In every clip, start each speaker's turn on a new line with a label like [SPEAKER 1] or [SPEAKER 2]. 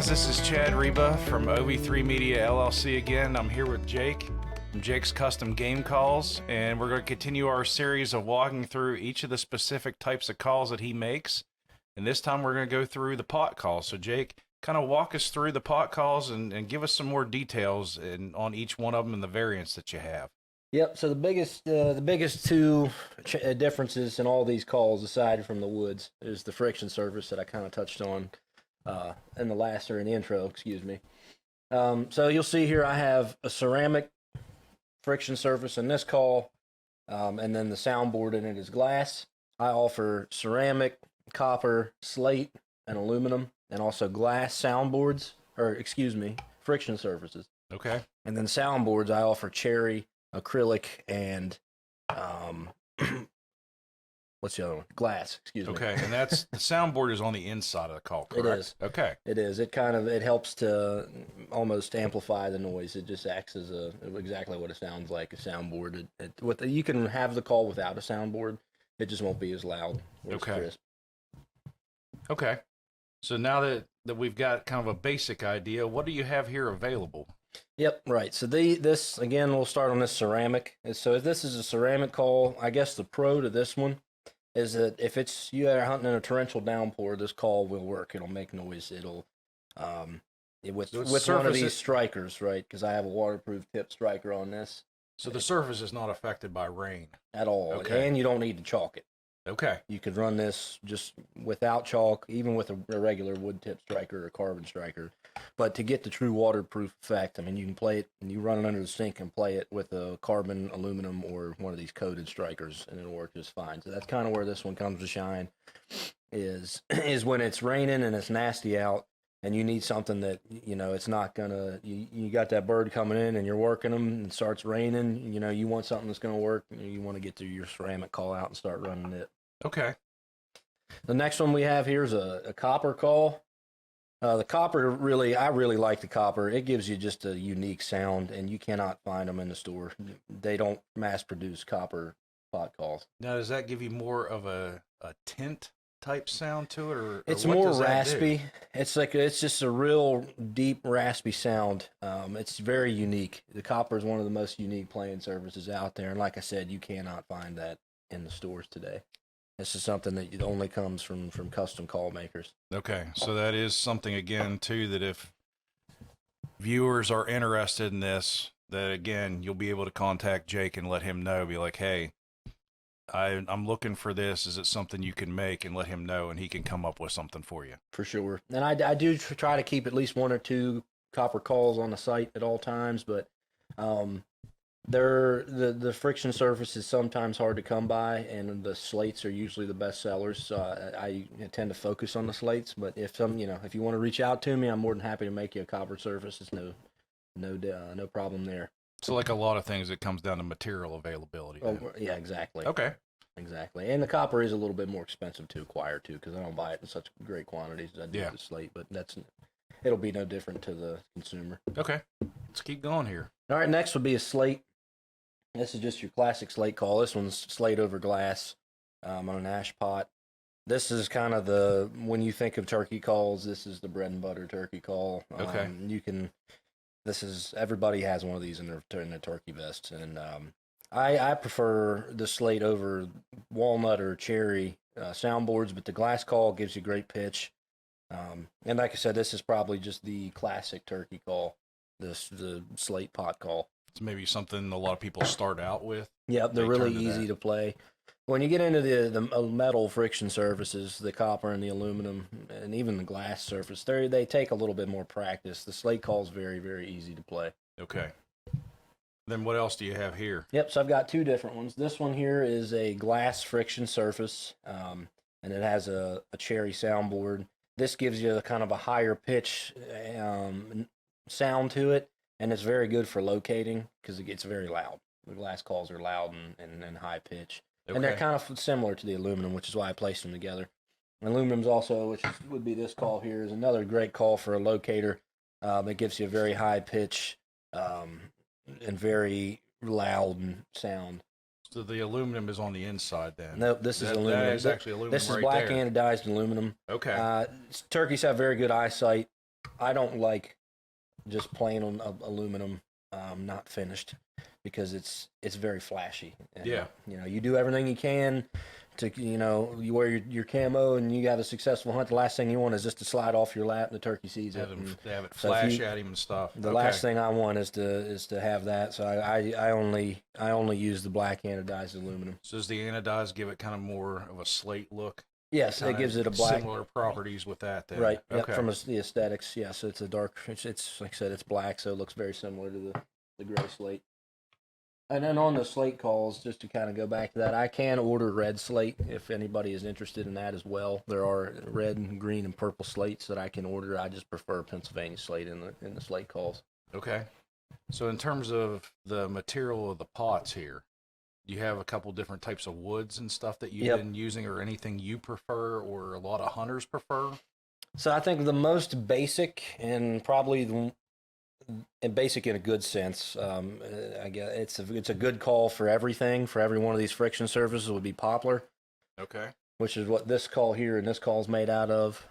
[SPEAKER 1] guys, this is Chad Reba from OV3 Media LLC again. I'm here with Jake from Jake's Custom Game Calls, and we're going to continue our series of walking through each of the specific types of calls that he makes. And this time we're going to go through the pot calls. So Jake, kind of walk us through the pot calls and give us some more details on each one of them and the variants that you have.
[SPEAKER 2] Yep. So the biggest two differences in all these calls, aside from the woods, is the friction surface that I kind of touched on in the last, or in the intro, excuse me. So you'll see here I have a ceramic friction surface in this call, and then the soundboard in it is glass. I offer ceramic, copper, slate, and aluminum, and also glass soundboards, friction surfaces.
[SPEAKER 1] Okay.
[SPEAKER 2] And then soundboards, I offer cherry, acrylic, and what's the other one? Glass, excuse me.
[SPEAKER 1] Okay, and that's the soundboard is on the inside of the call, correct?
[SPEAKER 2] It is.
[SPEAKER 1] Okay.
[SPEAKER 2] It is. It helps to almost amplify the noise. It just acts as exactly what it sounds like, a soundboard. You can have the call without a soundboard. It just won't be as loud or as crisp.
[SPEAKER 1] Okay. So now that we've got kind of a basic idea, what do you have here available?
[SPEAKER 2] Yep, right. So this, again, we'll start on this ceramic. So if this is a ceramic call, I guess the pro to this one is that if you are hunting in a torrential downpour, this call will work. It'll make noise. It'll with one of these strikers, right? Because I have a waterproof tip striker on this.
[SPEAKER 1] So the surface is not affected by rain
[SPEAKER 2] at all.
[SPEAKER 1] Okay.
[SPEAKER 2] And you don't need to chalk it.
[SPEAKER 1] Okay.
[SPEAKER 2] You could run this just without chalk, even with a regular wood tip striker or carbon striker. But to get the true waterproof effect, I mean, you can play it and you run it under the sink and play it with a carbon, aluminum, or one of these coated strikers, and it'll work just fine. So that's kind of where this one comes to shine, is when it's raining and it's nasty out, and you need something that, it's not gonna, you got that bird coming in and you're working them and it starts raining, you want something that's gonna work, you want to get to your ceramic call out and start running it.
[SPEAKER 1] Okay.
[SPEAKER 2] The next one we have here is a copper call. The copper, I really like the copper. It gives you just a unique sound, and you cannot find them in the store. They don't mass produce copper pot calls.
[SPEAKER 1] Now, does that give you more of a tint type sound to it, or
[SPEAKER 2] it's
[SPEAKER 1] what
[SPEAKER 2] more
[SPEAKER 1] does that
[SPEAKER 2] raspy?
[SPEAKER 1] do?
[SPEAKER 2] It's just a real deep raspy sound. It's very unique. The copper is one of the most unique playing surfaces out there, and like I said, you cannot find that in the stores today. This is something that only comes from custom call makers.
[SPEAKER 1] Okay, so that is something, again, too, that if viewers are interested in this, that, again, you'll be able to contact Jake and let him know, be like, hey, I'm looking for this. Is it something you can make? And let him know, and he can come up with something for you.
[SPEAKER 2] For sure. And I do try to keep at least one or two copper calls on the site at all times, but the friction surface is sometimes hard to come by, and the slates are usually the best sellers. So I tend to focus on the slates. But if you want to reach out to me, I'm more than happy to make you a copper surface. It's no problem there.
[SPEAKER 1] So like a lot of things, it comes down to material availability.
[SPEAKER 2] Oh, yeah, exactly.
[SPEAKER 1] Okay.
[SPEAKER 2] Exactly. And the copper is a little bit more expensive to acquire too, because I don't buy it in such great quantities as I do the slate. But it'll be no different to the consumer.
[SPEAKER 1] Okay. Let's keep going here.
[SPEAKER 2] All right. Next would be a slate. This is just your classic slate call. This one's slate over glass on an ash pot. This is kind of when you think of turkey calls, this is the bread and butter turkey call.
[SPEAKER 1] Okay.
[SPEAKER 2] Everybody has one of these in their turkey vests, and I prefer the slate over walnut or cherry soundboards, but the glass call gives you great pitch. And like I said, this is probably just the classic turkey call, the slate pot call.
[SPEAKER 1] It's maybe something a lot of people start out with.
[SPEAKER 2] Yep, they're really easy to play. When you get into the metal friction surfaces, the copper and the aluminum, and even the glass surface, they take a little bit more practice. The slate call is very, very easy to play.
[SPEAKER 1] Okay. Then what else do you have here?
[SPEAKER 2] Yep, so I've got two different ones. This one here is a glass friction surface, and it has a cherry soundboard. This gives you kind of a higher pitch sound to it, and it's very good for locating because it gets very loud. The glass calls are loud and high pitch. Okay. And they're kind of similar to the aluminum, which is why I placed them together. Aluminum's also, would be this call here, is another great call for a locator. It gives you a very high pitch and very loud sound.
[SPEAKER 1] So the aluminum is on the inside then?
[SPEAKER 2] Nope, this is aluminum.
[SPEAKER 1] That is actually aluminum.
[SPEAKER 2] This is black anodized aluminum.
[SPEAKER 1] Okay.
[SPEAKER 2] Turkeys have very good eyesight. I don't like just plain on aluminum, not finished, because it's very flashy. And,
[SPEAKER 1] Yeah.
[SPEAKER 2] you do everything you can to, you wear your camo and you got a successful hunt. The last thing you want is just to slide off your lap and the turkey sees it.
[SPEAKER 1] They have it
[SPEAKER 2] So if
[SPEAKER 1] flash
[SPEAKER 2] you-
[SPEAKER 1] at him and stuff.
[SPEAKER 2] The last thing I want is to have that. So I only use the black anodized aluminum.
[SPEAKER 1] So does the anodized give it kind of more of a slate look?
[SPEAKER 2] Yes, it
[SPEAKER 1] Kinda
[SPEAKER 2] gives it a black.
[SPEAKER 1] similar properties with that. Then.
[SPEAKER 2] Right. Yep,
[SPEAKER 1] Okay.
[SPEAKER 2] from the aesthetics, yeah. So it's a dark. It's like I said, it's black, so it looks very similar to the gray slate. And then on the slate calls, just to kind of go back to that, I can order red slate if anybody is interested in that as well. There are red and green and purple slates that I can order. I just prefer Pennsylvania slate in the slate calls.
[SPEAKER 1] Okay. So in terms of the material of the pots here, do you have a couple different types of woods and stuff that you've
[SPEAKER 2] Yep.
[SPEAKER 1] been using, or anything you prefer, or a lot of hunters prefer?
[SPEAKER 2] So I think the most basic and probably and basic in a good sense, I guess it's a good call for everything. For every one of these friction surfaces would be poplar,
[SPEAKER 1] Okay.
[SPEAKER 2] which is what this call here and this call is made out of.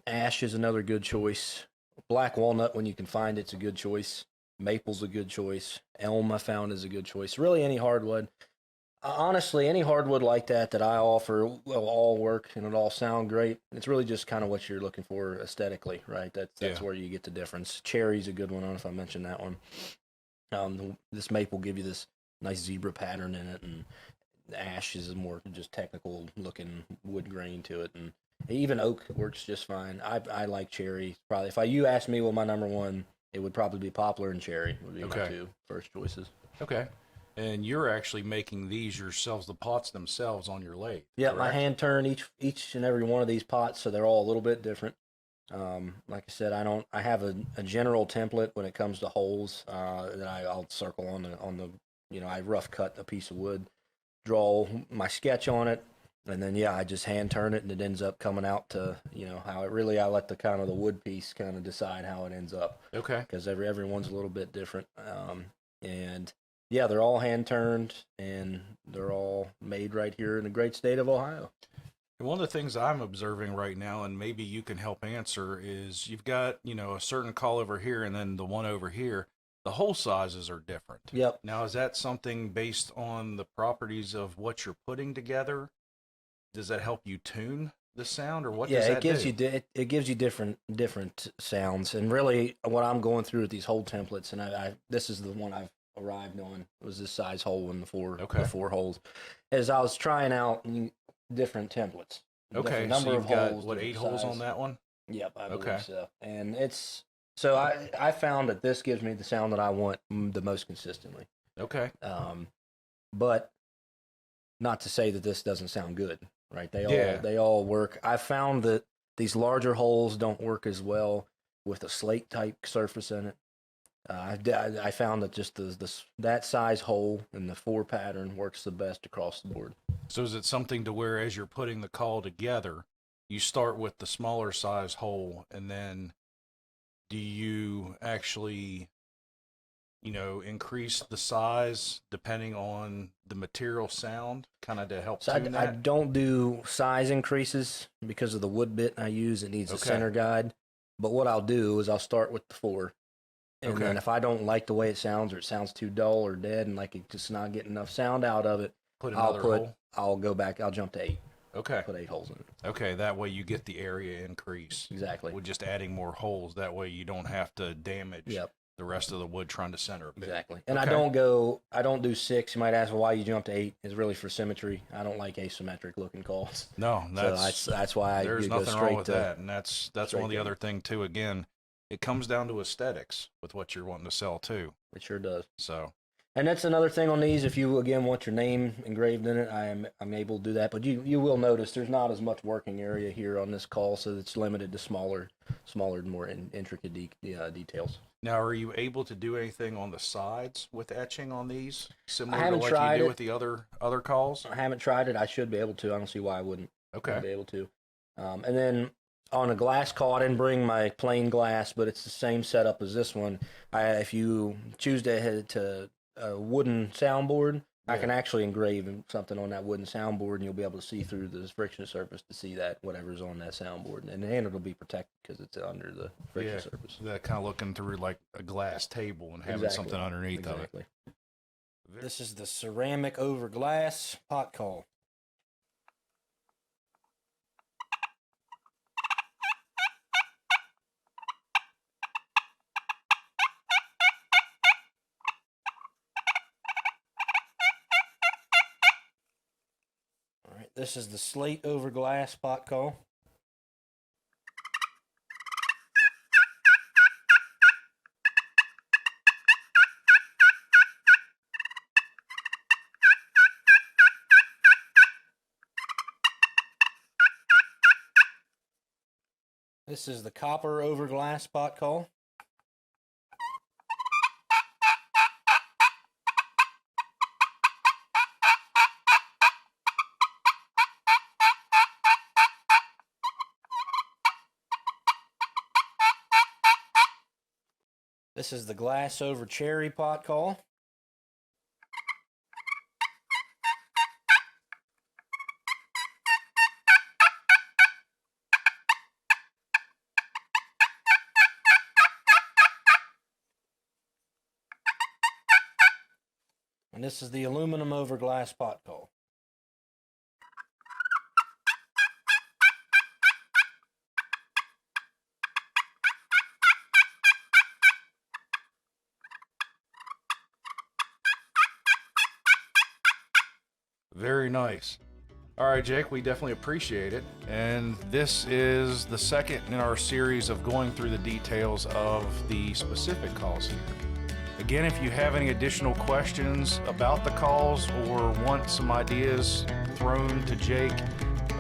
[SPEAKER 2] Ash is another good choice. Black walnut, when you can find it's a good choice. Maple's a good choice. Elm I found is a good choice. Really, any hardwood. Honestly, any hardwood like that I offer will all work and it'll all sound great. It's really just kind of what you're looking for aesthetically, right? That's
[SPEAKER 1] Yeah.
[SPEAKER 2] where you get the difference. Cherry's a good one. I don't know if I mentioned that one. This maple give you this nice zebra pattern in it, and ash is a more just technical looking wood grain to it, and even oak works just fine. I like cherry. Probably if you asked me what my number one, it would probably be poplar and cherry would be my
[SPEAKER 1] Okay.
[SPEAKER 2] two first choices.
[SPEAKER 1] Okay. And you're actually making these yourselves, the pots themselves, on your lathe.
[SPEAKER 2] Yeah, I
[SPEAKER 1] correct?
[SPEAKER 2] hand turn each and every one of these pots, so they're all a little bit different. Like I said, I have a general template when it comes to holes that I'll circle on the I rough cut a piece of wood, draw my sketch on it, and then I just hand turn it, and it ends up coming out to how it really. I let the kind of the wood piece kind of decide how it ends up,
[SPEAKER 1] Okay.
[SPEAKER 2] because everyone's a little bit different. And yeah, they're all hand turned and they're all made right here in the great state of Ohio.
[SPEAKER 1] And one of the things I'm observing right now, and maybe you can help answer, is you've got, a certain call over here and then the one over here. The hole sizes are different.
[SPEAKER 2] Yep.
[SPEAKER 1] Now, is that something based on the properties of what you're putting together? Does that help you tune the sound, or what does that
[SPEAKER 2] it gives
[SPEAKER 1] do?
[SPEAKER 2] it gives you different sounds, and really what I'm going through with these hole templates, and I this is the one I've arrived on, was this size hole in the four holes, as I was trying out different templates.
[SPEAKER 1] Okay,
[SPEAKER 2] different
[SPEAKER 1] so you've got, what,
[SPEAKER 2] different
[SPEAKER 1] 8 holes on
[SPEAKER 2] size.
[SPEAKER 1] that one?
[SPEAKER 2] Yep, I believe
[SPEAKER 1] Okay.
[SPEAKER 2] so. And so I found that this gives me the sound that I want the most consistently.
[SPEAKER 1] Okay.
[SPEAKER 2] But not to say that this doesn't sound good, right?
[SPEAKER 1] Yeah.
[SPEAKER 2] They all work. I found that these larger holes don't work as well with a slate type surface in it. I found that just that size hole and the 4 pattern works the best across the board.
[SPEAKER 1] So is it something to where, as you're putting the call together, you start with the smaller size hole, and then do you actually, increase the size depending on the material sound, kind of to help
[SPEAKER 2] So
[SPEAKER 1] tune
[SPEAKER 2] I
[SPEAKER 1] that?
[SPEAKER 2] don't do size increases because of the wood bit I use. It needs a
[SPEAKER 1] Okay.
[SPEAKER 2] center guide. But what I'll do is I'll start with the 4. And
[SPEAKER 1] Okay.
[SPEAKER 2] then if I don't like the way it sounds, or it sounds too dull or dead and like it's just not getting enough sound out of it,
[SPEAKER 1] Put another hole?
[SPEAKER 2] I'll go back, I'll jump to 8.
[SPEAKER 1] Okay.
[SPEAKER 2] Put 8 holes in it.
[SPEAKER 1] Okay, that way you get the area increase.
[SPEAKER 2] Exactly.
[SPEAKER 1] With just adding more holes, that way you don't have to damage
[SPEAKER 2] Yep.
[SPEAKER 1] the rest of the wood trying to center a bit.
[SPEAKER 2] Exactly. And
[SPEAKER 1] Okay.
[SPEAKER 2] I don't do 6. You might ask, well, why you jump to 8? It's really for symmetry. I don't like asymmetric looking calls.
[SPEAKER 1] No,
[SPEAKER 2] So that's why
[SPEAKER 1] there's
[SPEAKER 2] you go
[SPEAKER 1] nothing
[SPEAKER 2] straight
[SPEAKER 1] wrong with
[SPEAKER 2] to
[SPEAKER 1] that, and that's one
[SPEAKER 2] straight
[SPEAKER 1] of the
[SPEAKER 2] to-
[SPEAKER 1] other thing too. Again, it comes down to aesthetics with what you're wanting to sell too.
[SPEAKER 2] It sure does.
[SPEAKER 1] So
[SPEAKER 2] And that's another thing on these. If you again want your name engraved in it, I'm able to do that. But you will notice there's not as much working area here on this call, so it's limited to smaller, more intricate details.
[SPEAKER 1] now, are you able to do anything on the sides with etching on these, similar to
[SPEAKER 2] haven't
[SPEAKER 1] what
[SPEAKER 2] tried
[SPEAKER 1] you do
[SPEAKER 2] it.
[SPEAKER 1] with the other calls?
[SPEAKER 2] I haven't tried it. I should be able to. I don't see why I wouldn't.
[SPEAKER 1] Okay.
[SPEAKER 2] Be able to. And then on a glass call, I didn't bring my plain glass, but it's the same setup as this one. If you choose to head to a wooden soundboard, I can actually engrave something on that wooden soundboard, and you'll be able to see through the friction surface to see that whatever's on that soundboard, and the handle will be protected because it's under the friction surface.
[SPEAKER 1] That kind of looking through like a glass table and having something underneath of it.
[SPEAKER 2] This is the ceramic over glass pot call. All right, this is the slate over glass pot call. This is the copper over glass pot call. This is the glass over cherry pot call. And this is the aluminum over glass pot call.
[SPEAKER 1] Very nice. All right, Jake, we definitely appreciate it. And this is the second in our series of going through the details of the specific calls here. Again, if you have any additional questions about the calls or want some ideas thrown to Jake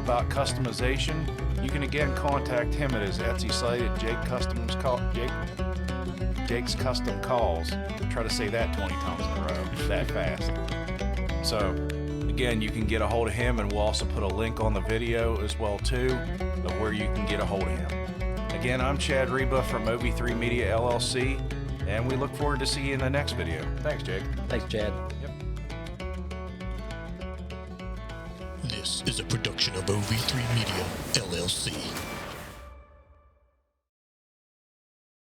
[SPEAKER 1] about customization, you can again contact him at his Etsy site at Jake's Custom Calls. Try to say that 20 times in a row, that fast. So again, you can get a hold of him, and we'll also put a link on the video as well too of where you can get a hold of him. Again, I'm Chad Reba from OV3 Media LLC, and we look forward to seeing you in the next video. Thanks, Jake.
[SPEAKER 2] Thanks, Chad.
[SPEAKER 1] Yep.
[SPEAKER 3] This is a production of OV3 Media LLC.